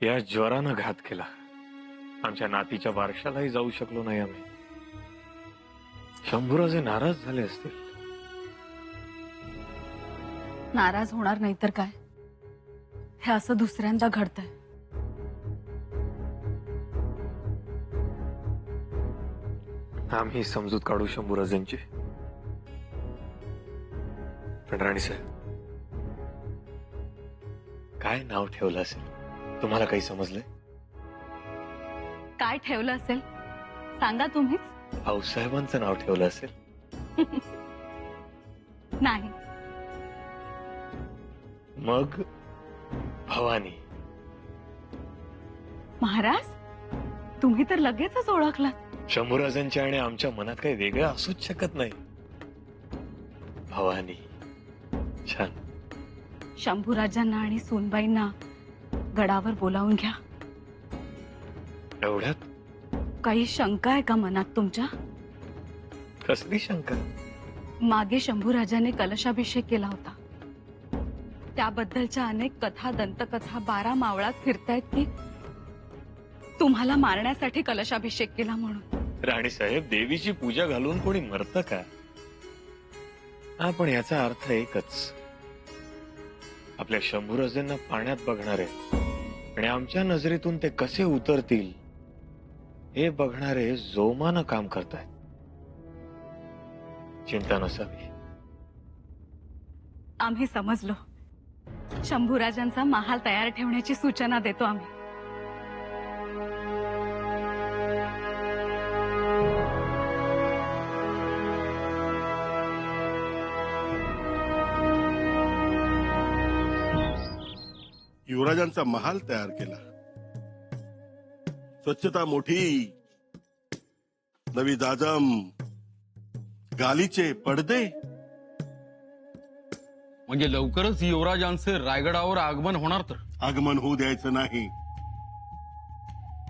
या ज्वरानं घात केला. आमच्या नातीच्या बारशालाही जाऊ शकलो नाही आम्ही. शंभूराजे नाराज झाले असतील. नाराज होणार नाही तर काय. हे असं दुसऱ्यांदा घडतंय. आम्ही समजूत काढू शंभूराजेंची. पण राणीसाहेब, काय नाव ठेवलं असेल? तुम्हाला काही समजलंय? काय ठेवलं असेल सांगा तुम्हीच. भाऊसाहेबांचं नाव ठेवलं असेल. नाही. मग भवानी. महाराज तुम्ही तर लगेचच ओळखलात. शंभूराजांच्या आणि आमच्या मनात काही वेगळं असूच शकत नाही. भवानी. छान. शंभूराजांना आणि सोनबाईंना गडावर बोलावून घ्या. एवढ्यात? काही शंका आहे का मनात तुमच्या? कसली शंका? मागे शंभूराजाने कलशाभिषेक केला होता. त्याबद्दलच्या अनेक कथा, दंतकथा 12 मावळात फिरतायत की तुम्हाला मारण्यासाठी कलशाभिषेक केला म्हणून. राणीसाहेब, देवीची पूजा घालून कोणी मरतं का? हा, पण याचा अर्थ एकच. आपल्या शंभूराजेंना पाण्यात बघणारे आणि आमच्या नजरेतून ते कसे उतरतील हे बघणारे जोमानं काम करतायत. चिंता नसावी. आम्ही समजलो. शंभूराजांचा महाल तयार ठेवण्याची सूचना देतो आम्ही. युवराजांचा महाल तयार केला. स्वच्छता मोठी, नवी दाजम, गालीचे पडदे. म्हणजे लवकरच युवराजांचे रायगडावर आगमन होणार तर? आगमन होऊ द्यायचं नाही.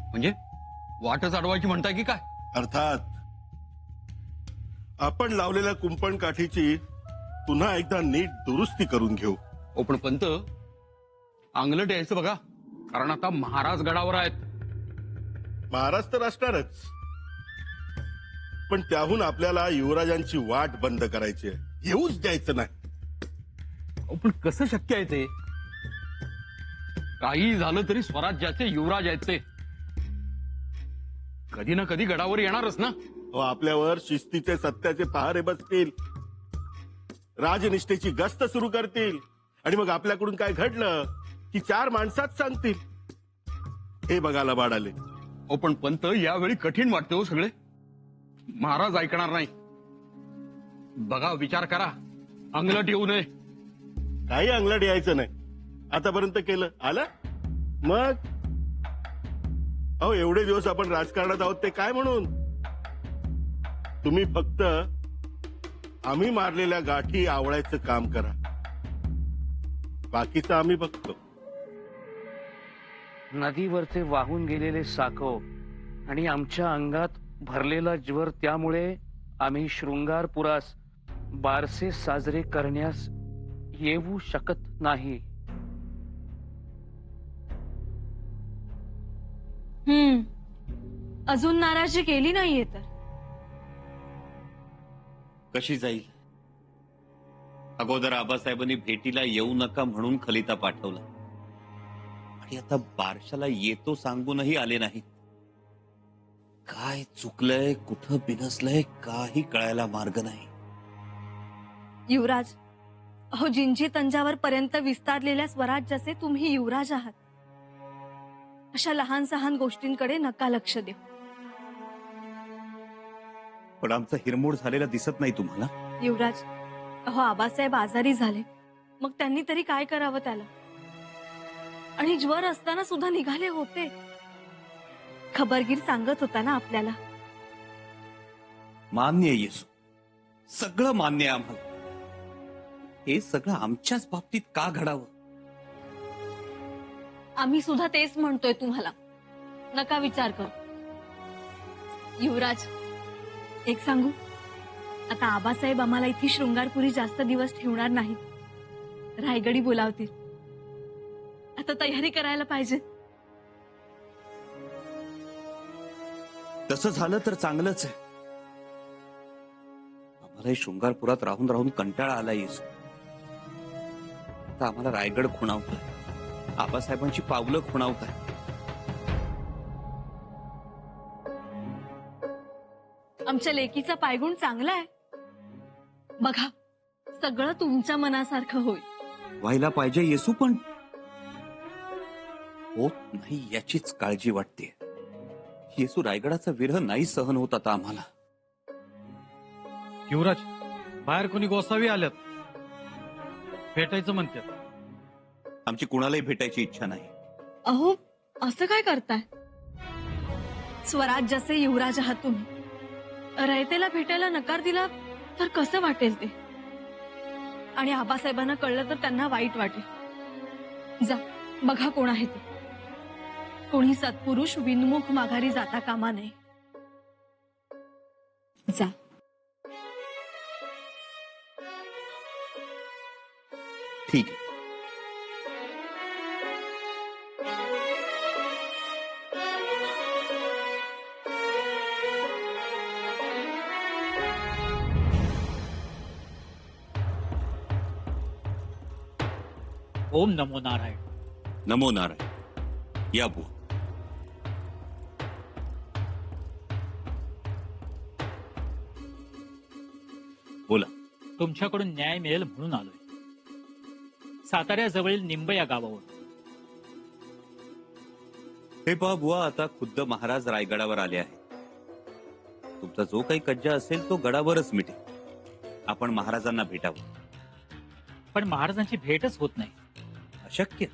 म्हणजे वाटच अडवायची म्हणताय की काय? अर्थात आपण लावलेल्या कुंपण काठीची पुन्हा एकदा नीट दुरुस्ती करून घेऊ. ओ पण पंत, अंगलट यायचं बघा, कारण आता महाराज गडावर आहेत. महाराज तर असणारच, पण त्याहून आपल्याला युवराजांची वाट बंद करायची आहे. येऊच द्यायचं नाही. ओ पण कसं शक्य आहे ते? काही झालं तरी स्वराज्याचे युवराज आहेत ते. कधी ना कधी गडावर येणारच ना. आपल्यावर शिस्तीचे सत्याचे पहारे बसतील, राजनिष्ठेची गस्त सुरू करतील आणि मग आपल्याकडून काय घडलं की 4 माणसात सांगतील. हे बघायला बाळाले. ओ पण पंत, यावेळी कठीण वाटते हो सगळे. महाराज ऐकणार नाही. बघा, विचार करा, अंगलट येऊ नये. काही अंगलट यायचं नाही. आतापर्यंत केलं आलं. मग अहो, एवढे दिवस आपण राजकारणात आहोत ते काय म्हणून? तुम्ही फक्त आम्ही मारलेल्या गाठी आवळायचं काम करा. बाकीचं आम्ही बघतो. नदीवरचे वाहून गेलेले साकव आणि आमच्या अंगात भरलेला ज्वर, त्यामुळे आम्ही शृंगारपुरास बारसे साजरे करण्यास येऊ शकत नाही. अजून नाराजी केली नाहीये तर कशी जाईल? अगोदर आबासाहेबांनी भेटीला येऊ नका म्हणून खलिता पाठवला आणि आता बारशाला येतो सांगूनही आले नाहीत. काय चुकलंय, कुठं बिनसलंय, काही कळायला मार्ग नाही. युवराज, अहो, जिंजी तंजावर पर्यंत विस्तारलेल्या स्वराज्याचे तुम्ही युवराज आहात. अशा लहान सहान गोष्टींकडे नका लक्ष देऊ. पण आमचा हिरमोड झालेला दिसत नाही तुम्हाला? युवराज, अहो, आबासाहेब आजारी झाले, मग त्यांनी तरी काय करावं त्याला? आणि ज्वर असताना सुद्धा निघाले होते. खबरगीर सांगत होता ना आपल्याला. मान्य आहे येसू, सगळं मान्य आहे आम्हाला. हे सगळं आमच्याच बाबतीत का घडावं? आम्ही सुद्धा तेच म्हणतोय तुम्हाला. नका विचार करू. युवराज, एक सांगू, आता आबासाहेब आम्हाला इथे शृंगारपुरी जास्त दिवस ठेवणार नाहीत. रायगडी बोलावतील. आता तयारी करायला पाहिजे. तसं झालं तर चांगलंच आहे. आम्हाला हे शृंगारपुरात राहून राहून कंटाळा आला येसू. आता आम्हाला रायगड खुणावताय, आबासाहेबांची पावलं खुणावताय. आमच्या लेकीचा पायगुण चांगला आहे. बघा, सगळं तुमच्या मनासारखं होईल. व्हायला पाहिजे येसू, पण होत नाही याचीच काळजी वाटते. येसू, रायगडाचा विरह नाही सहन होत आता आम्हाला. युवराज, बाहेर कोणी गोसावी आल्यात, भेटायचं म्हणतात. आमची कुणालाही भेटायची इच्छा नाही. अहो, असं काय करताय? स्वराज्याचे युवराज आहात तुम्ही. रयतेला भेटायला नकार दिला तर कसं वाटेल ते? आणि आबासाहेबांना कळलं तर त्यांना वाईट वाटेल. जा, बघा कोण आहे ते. कोणी सत्पुरुष विनमुख माघारी जाता कामा नये. जा. ठीक आहे. ओम नमो नारायण. नमो नारायण. या बुवा. बोला. तुमच्याकडून न्याय मिळेल म्हणून आलोय. साताऱ्याजवळील निंब या गावावर. हे पहा बुवा, आता खुद्द महाराज रायगडावर आले आहेत. तुमचा जो काही कज्जा असेल तो गडावरच मिटेल. आपण महाराजांना भेटावं. पण महाराजांची भेटच होत नाही. अशक्य.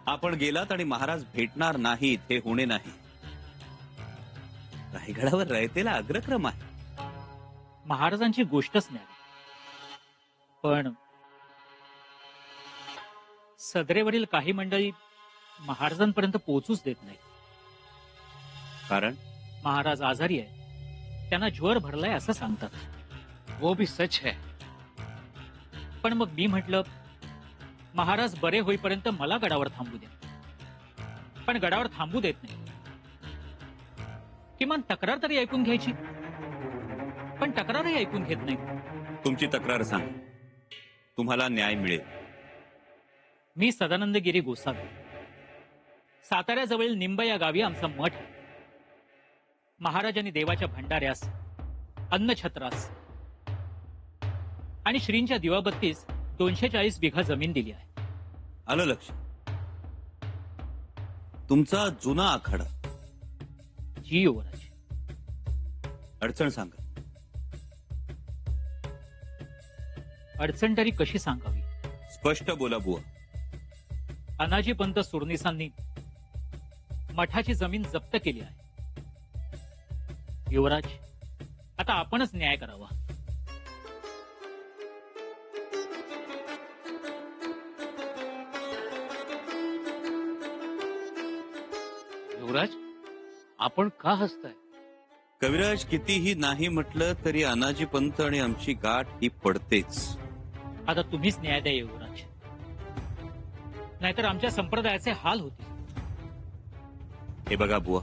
आपण गेलात आणि महाराज भेटणार नाहीत हे होणे नाही. रायगडावर रयतेला अग्रक्रम आहे. महाराजांची गोष्टच नाही. पण सदरेवरील काही मंडळी महाराजांपर्यंत पोहोचूच देत नाही. कारण महाराज आजारी आहे, त्यांना ज्वर भरलाय असं सांगतात. वो भी सच है. पण मग मी म्हटलं, महाराज बरे होईपर्यंत मला गडावर थांबू द्या. पण गडावर थांबू देत नाही. किमान तक्रार तरी ऐकून घ्यायची, पण तक्रारही ऐकून घेत नाही. तुमची तक्रार सांग, तुम्हाला न्याय मिळेल. मी सदानंद गिरी गोसावी. साताऱ्याजवळील निंब या गावी आमचा मठ आहे. महाराजांनी देवाच्या भंडाऱ्यास, अन्नछत्रास आणि श्रींच्या दिवाबत्तीस 240 बिघा जमीन दिली आहे. आलं लक्ष. तुमचा जुना आखाडा. जी युवराज. अडचण सांगा. अडचण तरी कशी सांगावी? स्पष्ट बोला बुवा. अनाजी पंत सुरनिसांनी मठाची जमीन जप्त केली आहे. युवराज, आता आपणच न्याय करावा. युवराज, आपण का हसताय? कविराज, कितीही नाही म्हटलं तरी अनाजी पंत आणि आमची गाठ ही पडतेच. आता तुम्हीच न्याय द्या युवराज, नाहीतर आमच्या संप्रदायाचे हाल होतील. हे बघा बुवा,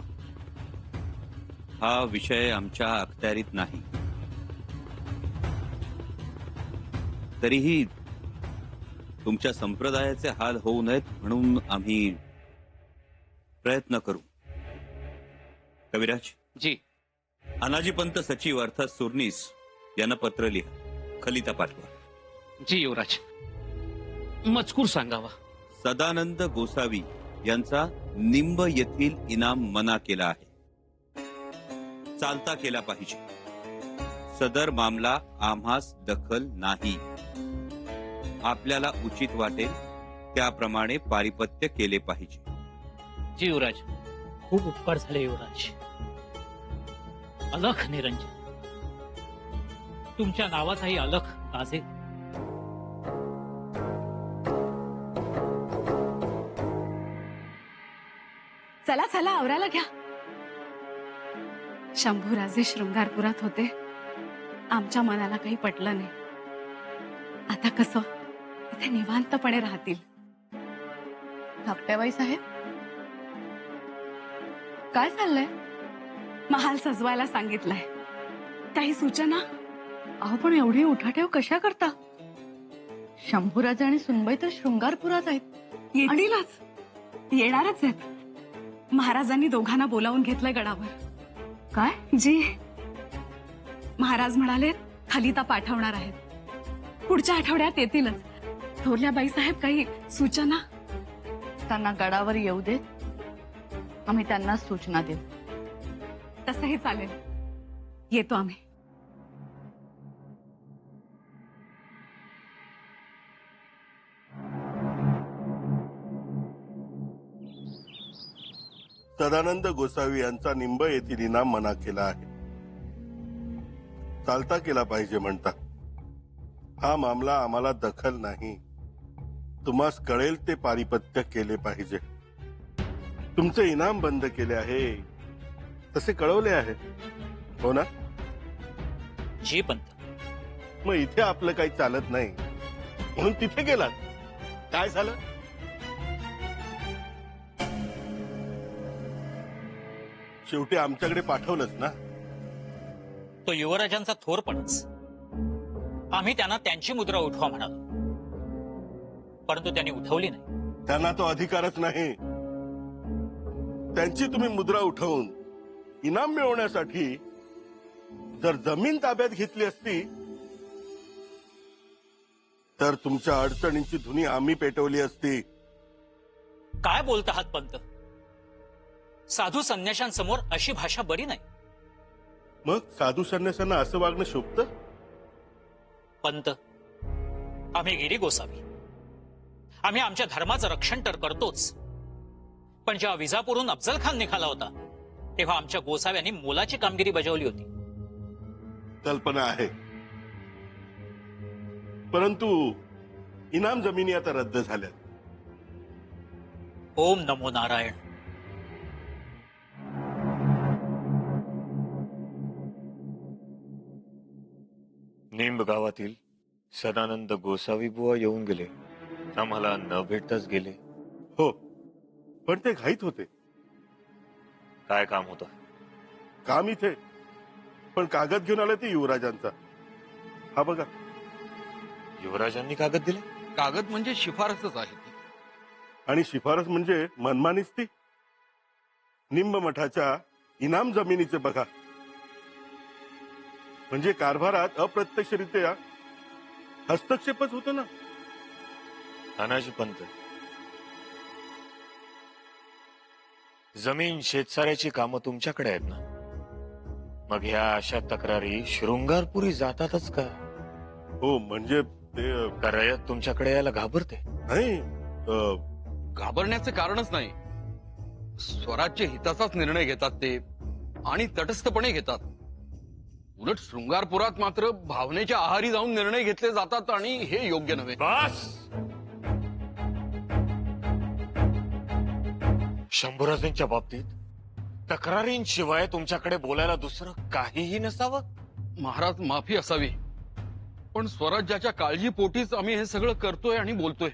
हा विषय आमच्या अखत्यारीत नाही. तरीही तुमच्या संप्रदायाचे हाल होऊ नयेत म्हणून आम्ही प्रयत्न करू. कविराज जी. अनाजीपंत सचिव अर्थात सुरनीस यांना पत्र लिहा, खलिता पाठवा. जी युवराज. मजकूर सांगावा. सदानंद गोसावी यांचा निंब येथील इनाम मना केला आहे. चालता केला पाहिजे. सदर मामला आम्हास दखल नाही. आपल्याला उचित वाटेल त्याप्रमाणे पारिपत्य केले पाहिजे. जी युवराज. खूप उपकार झाले युवराज. अलख निरंजन, तुमच्या नावाचाही अलख गाजेल. चला चला, आवरायला घ्या. शंभूराजे शृंगारपुरात होते, आमच्या मनाला काही पटलं नाही. आता कसं इथे निवांतपणे राहतील. धपट्याबाई साहेब, काय चाललंय? महाल सजवायला सांगितलंय. काही सूचना? अहो पण एवढी उठाठेव कशा करता? शंभूराज आणि सुनबाई तर शृंगारपुरात आहेत. येतीलच, येणारच आहेत. महाराजांनी दोघांना बोलावून घेतलंय गडावर. काय जी? महाराज म्हणाले खलिता पाठवणार आहेत. पुढच्या आठवड्यात येतीलच. थोरल्या बाईसाहेब काही सूचना? त्यांना गडावर येऊ देत, आम्ही त्यांना सूचना देऊ. तसंही चालेल. येतो आम्ही. सदानंद गोसावी यांचा निंब येथील इनाम मना केला आहे. चालता केला पाहिजे म्हणता. हा मामला आम्हाला दखल नाही. तुम्हास कळेल ते पारिपत्य केले पाहिजे. तुमचे इनाम बंद केले आहे तसे कळवले आहे, हो ना? जी पंत. मग इथे आपलं काही चालत नाही म्हणून तिथे गेलात. काय झालं? शेवटी आमच्याकडे पाठवलंच ना. तो युवराजांचा थोरपणच. आम्ही त्यांना त्यांची मुद्रा उठवा म्हणालो, परंतु त्यांनी उठवली नाही. त्यांना तो अधिकारच नाही. त्यांची तुम्ही मुद्रा उठवून इनाम मिळवण्यासाठी जर जमीन ताब्यात घेतली असती तर तुमच्या अडचणींची धुनी आम्ही पेटवली असती. काय बोलत आहात पंत? साधू संन्याशांसमोर अशी भाषा बरी नाही. मग साधू संन्यासांना असं वागणं शोभतं? पंत, आम्ही गिरी गोसावी. आम्ही आमच्या धर्माचं रक्षण तर करतोच, पण जेव्हा विजापूरहून अफजल खान निघाला होता तेव्हा आमच्या गोसाव्यांनी मोलाची कामगिरी बजावली होती. कल्पना आहे, परंतु इनाम जमिनी आता रद्द झाल्यात. ओम नमो नारायण. निंब गावातील सदानंद गोसावी बुवा येऊन गेले. आम्हाला न भेटताच गेले. हो, पण ते घाईत होते. काय काम होतं? काम इथे, पण कागद घेऊन आले ते युवराजांचा. हा बघा. युवराजांनी कागद दिले? कागद म्हणजे शिफारसच आहे ती. आणि शिफारस म्हणजे मनमानीच ती. निंब मठाच्या इनाम जमिनीचे बघा. म्हणजे कारभारात अप्रत्यक्षरित्या हस्तक्षेपच होतो ना. तानाजी पंत, जमीन शेतसाऱ्याची कामं तुमच्याकडे आहेत ना. मग ह्या अशा तक्रारी शृंगारपुरी जातातच का? हो, म्हणजे ते का रयत तुमच्याकडे यायला घाबरते? नाही. घाबरण्याचे कारणच नाही. स्वराज्य हिताचाच निर्णय घेतात ते, आणि तटस्थपणे घेतात. उलट शृंगारपुरात मात्र भावनेच्या आहारी जाऊन निर्णय घेतले जातात, आणि हे योग्य नव्हे. बस. शंभूराजांच्या बाबतीत तक्रारींशिवाय तुमच्याकडे बोलायला दुसरं काहीही नसावं. महाराज, माफी असावी, पण स्वराज्याच्या काळजीपोटीच आम्ही हे सगळं करतोय आणि बोलतोय,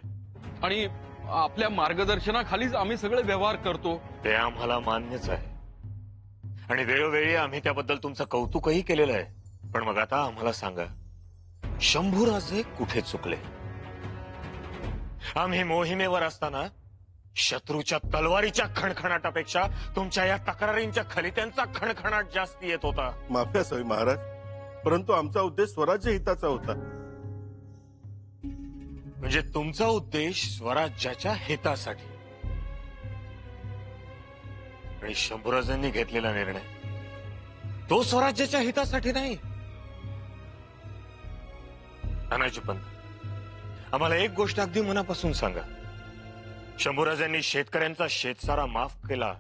आणि आपल्या मार्गदर्शनाखालीच आम्ही सगळे व्यवहार करतो. ते आम्हाला मान्यच आहे, आणि वेळोवेळी आम्ही त्याबद्दल तुमचं कौतुकही केलेलं आहे. पण मग आता आम्हाला सांगा, शंभूराजे कुठे चुकले? आम्ही मोहिमेवर असताना शत्रूच्या तलवारीच्या खणखणाटापेक्षा तुमच्या या तक्रारींच्या खलित्यांचा खणखणाट जास्त येत होता. माफी असावी महाराज, परंतु आमचा उद्देश स्वराज्य हिताचा होता. म्हणजे तुमचा उद्देश स्वराज्याच्या हितासाठी, आणि शंभूराजांनी घेतलेला निर्णय तो स्वराज्याच्या हितासाठी नाही. तानाजी पंत, आम्हाला एक गोष्ट अगदी मनापासून सांगा. शंभूराजांनी शेतकऱ्यांचा शेतसारा माफ केला,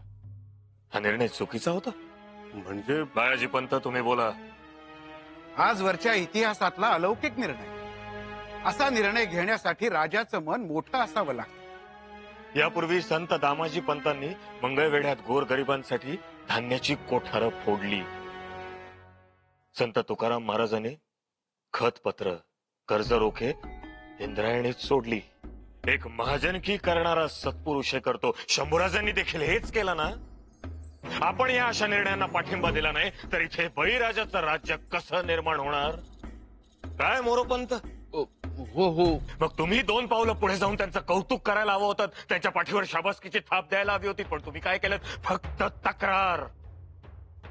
हा निर्णय चुकीचा होता? म्हणजे बाळाजी पंत, तुम्ही बोला. आजवरच्या इतिहासातला अलौकिक निर्णय. असा निर्णय घेण्यासाठी राजाचं मन मोठं असावं लागतं. यापूर्वी संत दामाजी पंतांनी मंगळवेढ्यात गोरगरिबांसाठी धान्याची कोठारं फोडली. संत तुकाराम महाराजांनी खतपत्र, कर्जरोखे इंद्रायणीत सोडली. एक महाजनकी करणारा सत्पुरुष हे करतो. शंभूराजांनी देखील हेच केलं ना. आपण या अशा निर्णयांना पाठिंबा दिला नाही तर इथे बळीराजाचं राज्य कसं निर्माण होणार? काय मोरोपंत? हो हो. मग तुम्ही 2 पावलं पुढे जाऊन त्यांचं कौतुक करायला हवं होतं, त्यांच्या पाठीवर शाबासकीची थाप द्यायला हवी होती, पण तुम्ही काय केलं? फक्त तक्रार.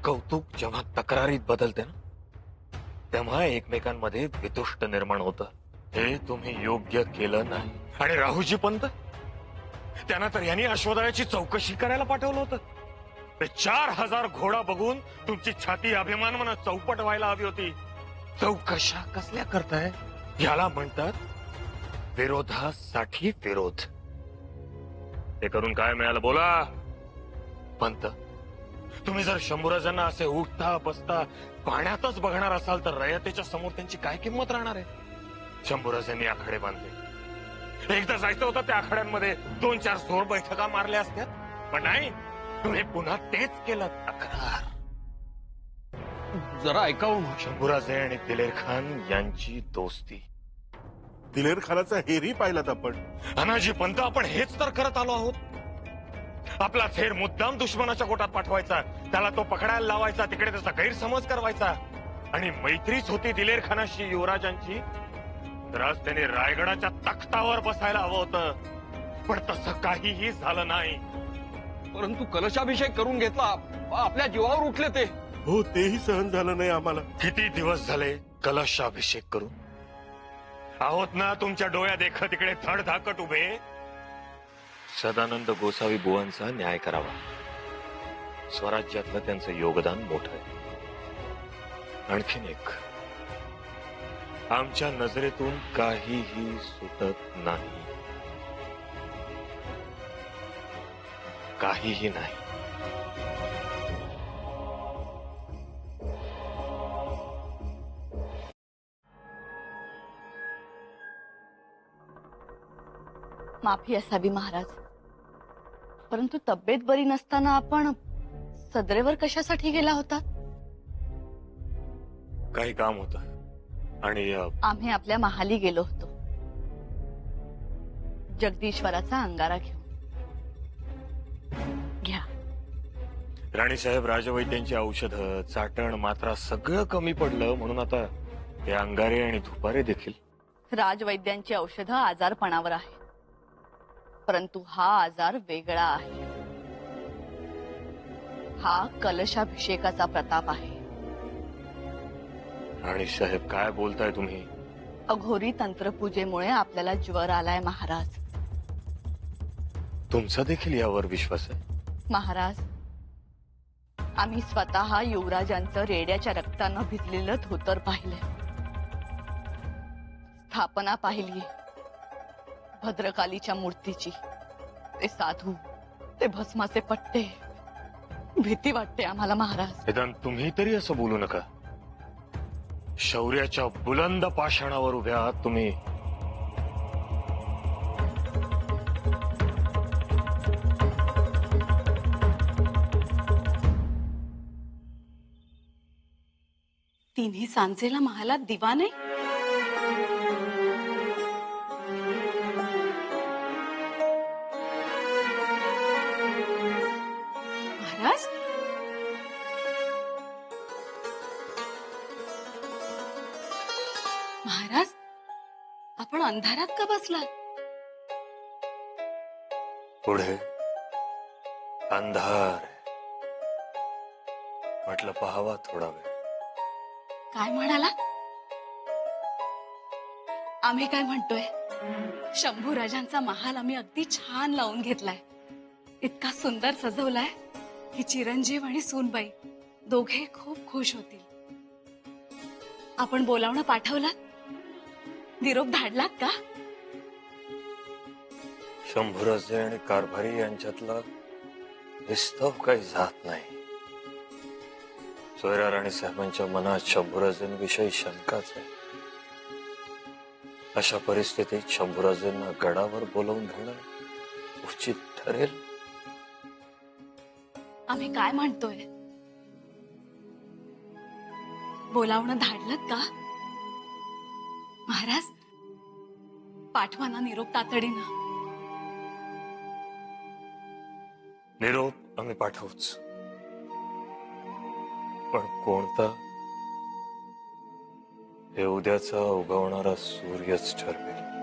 कौतुक जेव्हा तक्रारीत बदलते ना, तेव्हा एकमेकांमध्ये वितुष्ट निर्माण होतं. हे तुम्ही योग्य केलं नाही. आणि राहुजी पंत, त्यांना तर यांनी अश्वदळाची चौकशी करायला पाठवलं होतं. ते 4000 घोडा बघून तुमची छाती अभिमान म्हणून चौपट व्हायला हवी होती. चौकशा कसल्या करताय? याला म्हणतात विरोधासाठी विरोध. हे करून काय मिळालं बोला. पंत, तुम्ही जर शंभूराजांना असे उठता बसता पाण्यातच बघणार असाल तर रयतेच्या समोर त्यांची काय किंमत राहणार आहे? शंभूराजांनी आखाडे बांधले. एकदा जायचं होतं त्या आखाड्यांमध्ये 2-4 जोर बैठका मारल्या असत्या, पण नाही, तुम्ही पुन्हा तेच केलं. तक्रार. जरा ऐकावं. शंभूराजे आणि दिलेर खान यांची दोस्ती. दिलेर खानाचा हेरही पाहिलात आपण. अनाजी पंत, आपण हेच तर करत आलो आहोत. आपला हेर मुद्दाम दुश्मनाच्या गोटात पाठवायचा, त्याला तो पकडायला लावायचा, तिकडे त्याचा गैरसमज करवायचा. आणि मैत्रीच होती दिलेर खानाशी युवराजांची, तर आज त्याने रायगडाच्या तख्तावर बसायला हवं होतं, पण तसं काहीही झालं नाही. परंतु कलशाभिषेक करून घेतला, आपल्या जीवावर उठले ते. हो, तेही सहन झालं नाही आम्हाला. किती दिवस झाले कलशाभिषेक करून आहोत ना तुमच्या डोळ्या देखत इकडे धडधाकट उभे. सदानंद गोसावी बुवांचा न्याय करावा. स्वराज्यातलं त्यांचं योगदान मोठं आहे. आणखीन एक, आमच्या नजरेतून काहीही सुटत नाही. काहीही नाही. माफी असावी महाराज, परंतु तब्येत बरी नसताना आपण सदरेवर कशासाठी गेला होता? काही काम होतं आणि आम्ही आपल्या महाली गेलो होतो, जगदीश्वराचा अंगारा घेऊन. घ्या. राणीसाहेब, राजवैद्यांची औषधं, चाटण, मात्रा सगळं कमी पडलं, म्हणून आता हे अंगारे आणि धुपारे देखील. राजवैद्यांची औषधं आजारपणावर आहे, परंतु हा आजार वेगळा आहे. हा कलशाभिषेकाचा प्रताप आहे. राणीसाहेब, काय बोलताय तुम्ही? अघोरी तंत्रपूजेमुळे आपल्याला ज्वर आलाय महाराज. तुमचा देखील यावर विश्वास आहे? महाराज, आम्ही स्वतः युवराजांचं रेड्याच्या रक्तानं भिजलेलं धोतर पाहिलंय, स्थापना पाहिली भद्रकालीच्या मूर्तीची, ते साधू, ते भस्माचे पट्टे. भीती वाटते आम्हाला महाराज. निदान तुम्ही तरी असं बोलू नका. शौर्याच्या बुलंद पाषाणावर उभ्या आहात तुम्ही. तिन्ही सांजेला महालात दिवा नाही? महाराज, महाराज, आपण अंधारात का बसलात? पुढे अंधार. म्हटलं पाहावा थोडा वेळ. काय म्हणाला? आम्ही काय म्हणतोय, शंभूराजांचा महाल आम्ही अगदी छान लावून घेतलाय, इतका सुंदर सजवलाय की चिरंजीव आणि सूनबाई दोघे खूप खुश होतील. आपण बोलावणं पाठवलात? निरोप धाडलात का? शंभूराजे आणि कारभारी यांच्यातला विस्तव काही जात नाही. सोयरा राणी साहेबांच्या मनात शंभूराजेंविषयी शंकाच आहे. अशा परिस्थितीत शंभूराजेंना गडावर बोलवून घेणं उचित ठरेल. आम्ही काय म्हणतोय, बोलावणं धाडलत का? महाराज, पाठवा ना निरोप तातडीनं. निरोप आम्ही पाठवूच, पण कोणता हे उद्याचा उगवणारा सूर्यच ठरवेल.